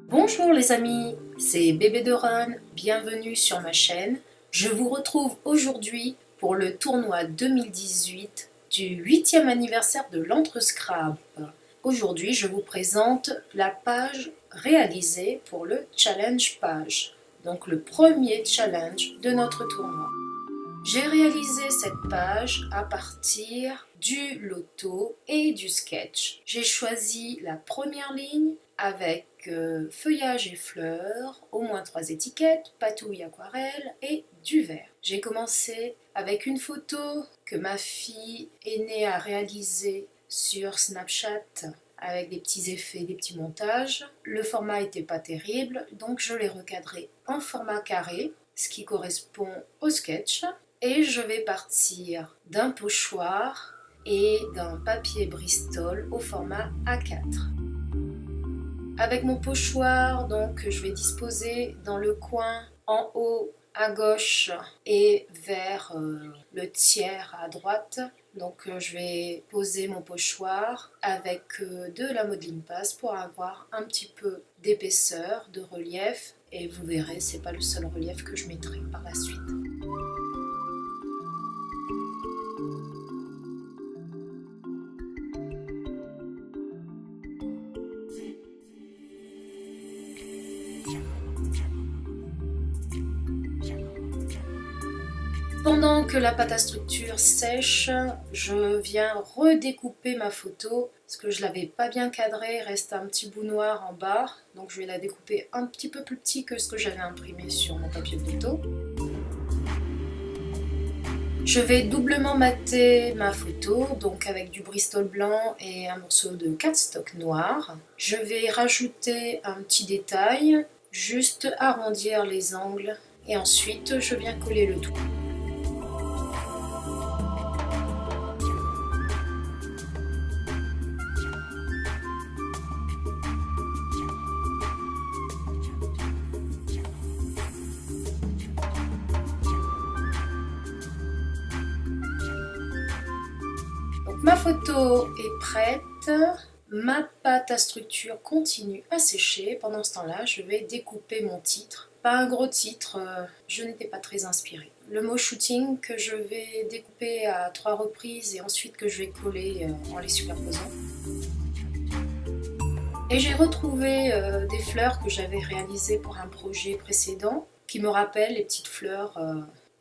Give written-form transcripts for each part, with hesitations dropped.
Bonjour les amis, c'est Bébé de Run, bienvenue sur ma chaîne. Je vous retrouve aujourd'hui pour le tournoi 2018 du 8e anniversaire de l'Entre-Scrap. Aujourd'hui, je vous présente la page réalisée pour le challenge page, donc le premier challenge de notre tournoi. J'ai réalisé cette page à partir du loto et du sketch. J'ai choisi la première ligne avec feuillage et fleurs, au moins 3 étiquettes, patouille aquarelle et du vert. J'ai commencé avec une photo que ma fille aînée a réalisée sur Snapchat avec des petits effets, des petits montages. Le format n'était pas terrible, donc je l'ai recadré en format carré, ce qui correspond au sketch. Et je vais partir d'un pochoir et d'un papier Bristol au format A4. Avec mon pochoir, donc, je vais disposer dans le coin en haut à gauche et vers le tiers à droite. Donc je vais poser mon pochoir avec de la modeling paste pour avoir un petit peu d'épaisseur, de relief. Et vous verrez, c'est pas le seul relief que je mettrai par la suite. Pendant que la pâte à structure sèche, je viens redécouper ma photo parce que je ne l'avais pas bien cadrée, il reste un petit bout noir en bas, donc je vais la découper un petit peu plus petit que ce que j'avais imprimé sur mon papier photo. Je vais doublement mater ma photo, donc avec du Bristol blanc et un morceau de cardstock noir. Je vais rajouter un petit détail, juste arrondir les angles et ensuite je viens coller le tout. Ma photo est prête, ma pâte à structure continue à sécher. Pendant ce temps-là, je vais découper mon titre. Pas un gros titre, je n'étais pas très inspirée. Le mot shooting que je vais découper à 3 reprises et ensuite que je vais coller en les superposant. Et j'ai retrouvé des fleurs que j'avais réalisées pour un projet précédent qui me rappellent les petites fleurs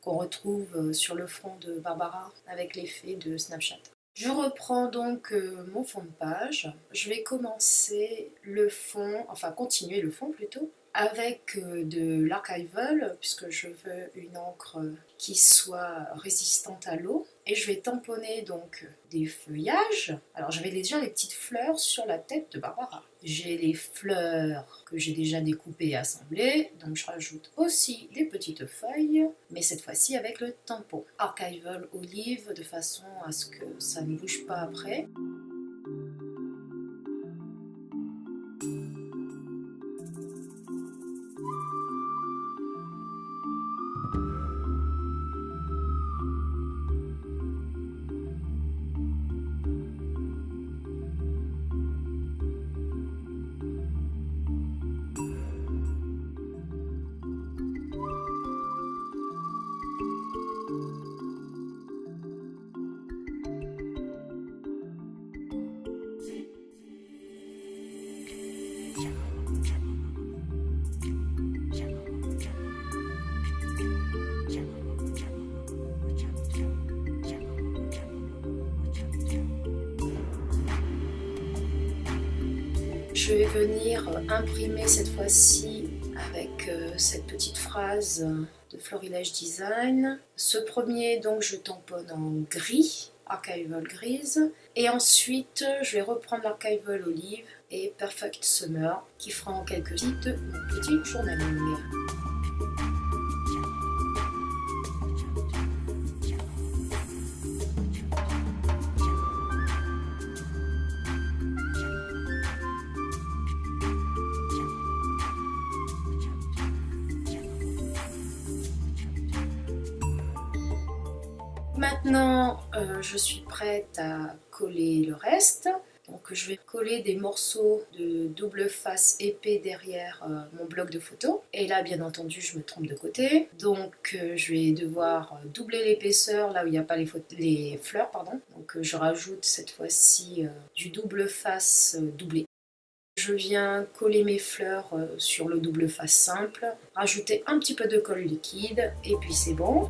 qu'on retrouve sur le front de Barbara avec l'effet de Snapchat. Je reprends donc mon fond de page. Je vais commencer le fond, enfin continuer le fond plutôt, avec de l'archival, puisque je veux une encre qui soit résistante à l'eau. Et je vais tamponner donc des feuillages. Alors j'avais déjà les petites fleurs sur la tête de Barbara. J'ai les fleurs que j'ai déjà découpées et assemblées, donc je rajoute aussi des petites feuilles, mais cette fois-ci avec le tampon. Archival olive de façon à ce que ça ne bouge pas après. Je vais venir imprimer cette fois-ci avec cette petite phrase de Florilège Design. Ce premier, donc, je tamponne en gris, Archival grise, et ensuite je vais reprendre l'Archival olive et Perfect Summer qui fera en quelques sites mon petit journaling. Maintenant, je suis prête à coller le reste. Donc Donc je vais coller des morceaux de double face épais derrière mon bloc de photos. Et là bien entendu je me trompe de côté. Donc je vais devoir doubler l'épaisseur là où il n'y a pas les fleurs. Pardon. Donc je rajoute cette fois-ci du double face doublé. Je viens coller mes fleurs sur le double face simple, rajouter un petit peu de colle liquide et puis c'est bon.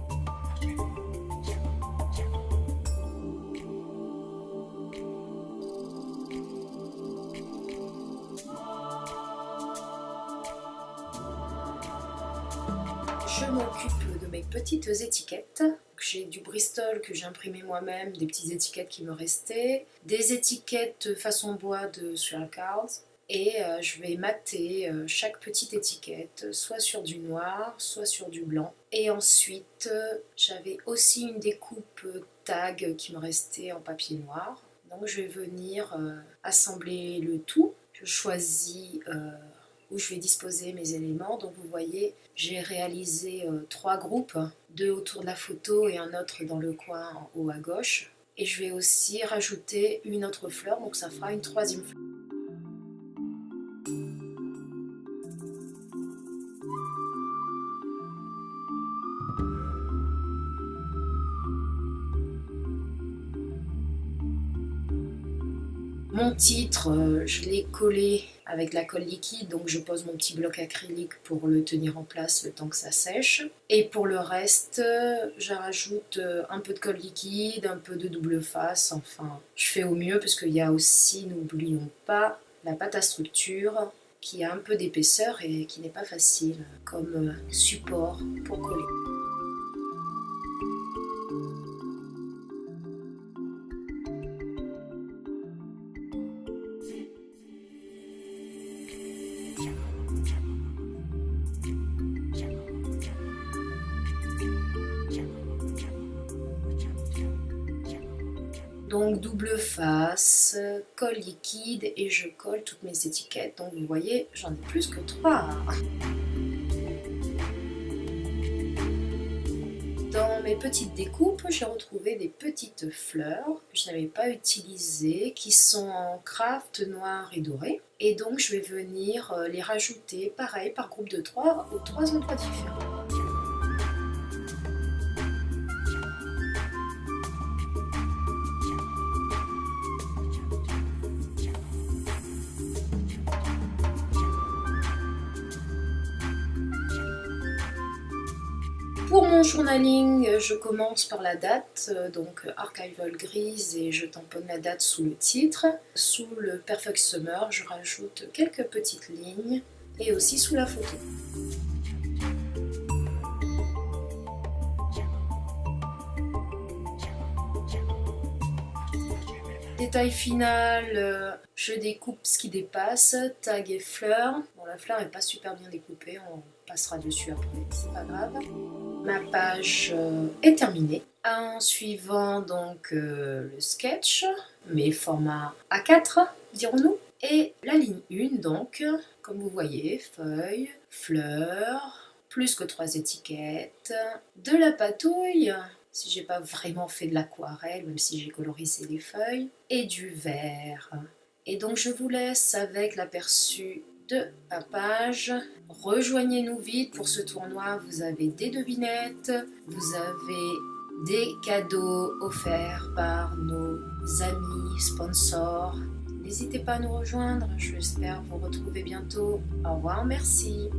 Je m'occupe de mes petites étiquettes. J'ai du Bristol que j'ai imprimé moi-même, des petites étiquettes qui me restaient, des étiquettes façon bois de Suracards et je vais mater chaque petite étiquette, soit sur du noir, soit sur du blanc. Et ensuite, j'avais aussi une découpe tag qui me restait en papier noir. Donc je vais venir assembler le tout. Je choisis où je vais disposer mes éléments. Donc vous voyez, j'ai réalisé 3 groupes, 2 autour de la photo et un autre dans le coin en haut à gauche. Et je vais aussi rajouter une autre fleur, donc ça fera une 3e fleur. Mon titre, je l'ai collé avec la colle liquide, donc je pose mon petit bloc acrylique pour le tenir en place le temps que ça sèche. Et pour le reste, je rajoute un peu de colle liquide, un peu de double face, enfin je fais au mieux parce qu'il y a aussi, n'oublions pas, la pâte à structure qui a un peu d'épaisseur et qui n'est pas facile comme support pour coller. Donc double face, colle liquide et je colle toutes mes étiquettes. Donc vous voyez, j'en ai plus que 3. Dans mes petites découpes, j'ai retrouvé des petites fleurs que je n'avais pas utilisées, qui sont en craft noir et doré. Et donc je vais venir les rajouter, pareil, par groupe de 3 aux 3 endroits différents. Pour mon journaling, je commence par la date, donc archival grise et je tamponne la date sous le titre. Sous le Perfect Summer, je rajoute quelques petites lignes et aussi sous la photo. Détail final, je découpe ce qui dépasse, tag et fleurs. Bon, la fleur n'est pas super bien découpée, on passera dessus après, c'est pas grave. Ma page est terminée. En suivant donc le sketch, mes formats A4, dirons-nous. Et la ligne 1, donc, comme vous voyez, feuilles, fleurs, plus que 3 étiquettes, de la patouille, si j'ai pas vraiment fait de l'aquarelle, même si j'ai colorisé les feuilles, et du vert. Et donc je vous laisse avec l'aperçu de ma page. Rejoignez-nous vite pour ce tournoi, vous avez des devinettes, vous avez des cadeaux offerts par nos amis sponsors. N'hésitez pas à nous rejoindre, j'espère vous retrouver bientôt. Au revoir, merci.